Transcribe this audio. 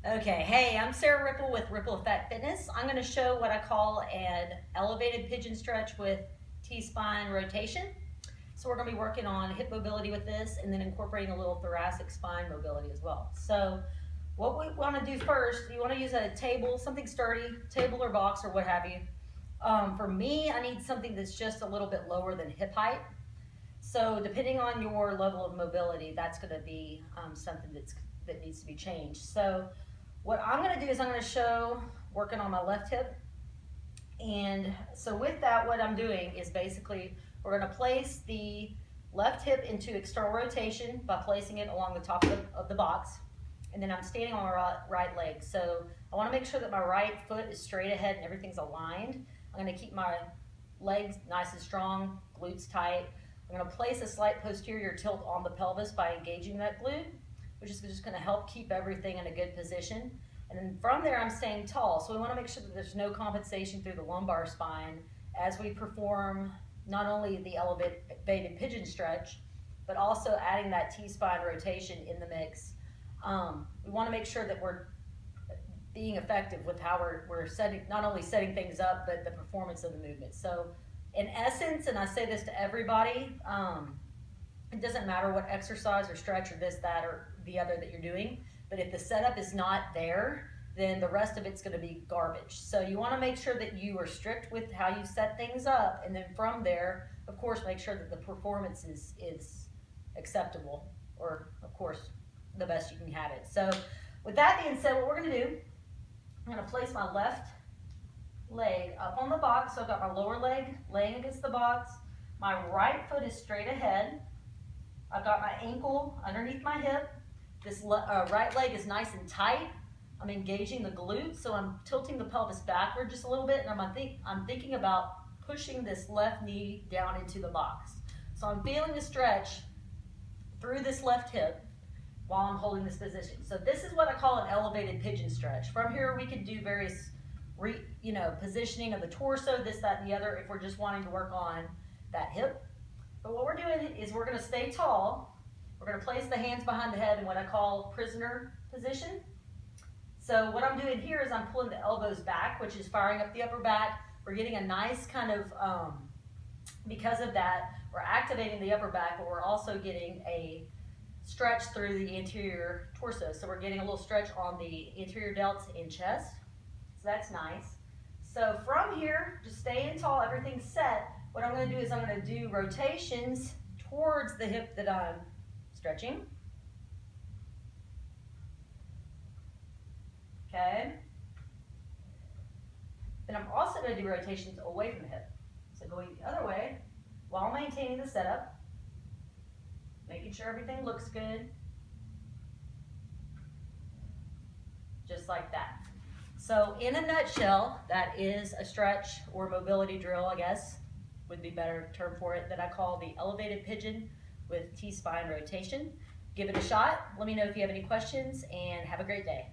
Okay, hey, I'm Sarah Rippel with Rippel Effect Fitness. I'm going to show what I call an elevated pigeon stretch with T-spine rotation. So we're going to be working on hip mobility with this and then incorporating a little thoracic spine mobility as well. So what we want to do first, you want to use a table, something sturdy, table or box or what have you. For me, I need something that's just a little bit lower than hip height. So depending on your level of mobility, that's going to be something that needs to be changed. So what I'm going to do is I'm going to show working on my left hip. And so with that, what I'm doing is basically we're going to place the left hip into external rotation by placing it along the top of the box. And then I'm standing on my right leg. So I want to make sure that my right foot is straight ahead and everything's aligned. I'm going to keep my legs nice and strong, glutes tight. I'm going to place a slight posterior tilt on the pelvis by engaging that glute, which is just going to help keep everything in a good position. And then from there, I'm staying tall. So we want to make sure that there's no compensation through the lumbar spine as we perform not only the elevated pigeon stretch, but also adding that T-spine rotation in the mix. We want to make sure that we're being effective with how we're setting, not only setting things up, but the performance of the movement. So in essence, and I say this to everybody, it doesn't matter what exercise or stretch or this, that, or the other that you're doing, but if the setup is not there, then the rest of it's going to be garbage. So you want to make sure that you are strict with how you set things up, and then from there, of course, make sure that the performance is acceptable, or of course, the best you can have it. So with that being said, what we're going to do, I'm going to place my left leg up on the box. So I've got my lower leg laying against the box. My right foot is straight ahead. I've got my ankle underneath my hip. This right leg is nice and tight. I'm engaging the glutes, so I'm tilting the pelvis backward just a little bit, and I'm thinking about pushing this left knee down into the box. So I'm feeling the stretch through this left hip while I'm holding this position. So this is what I call an elevated pigeon stretch. From here, we can do various positioning of the torso, this, that, and the other if we're just wanting to work on that hip. But what we're doing is we're going to stay tall. We're going to place the hands behind the head in what I call prisoner position. So what I'm doing here is I'm pulling the elbows back, which is firing up the upper back. We're getting a nice kind of, because of that, we're activating the upper back, but we're also getting a stretch through the anterior torso. So we're getting a little stretch on the anterior delts and chest. So that's nice. So from here, just staying tall, everything's set. What I'm going to do is I'm going to do rotations towards the hip that I'm stretching. Okay. Then I'm also going to do rotations away from the hip. So going the other way while maintaining the setup, making sure everything looks good. Just like that. So in a nutshell, that is a stretch or mobility drill, I guess, would be a better term for it, that I call the elevated pigeon with T-spine rotation. Give it a shot. Let me know if you have any questions, and have a great day.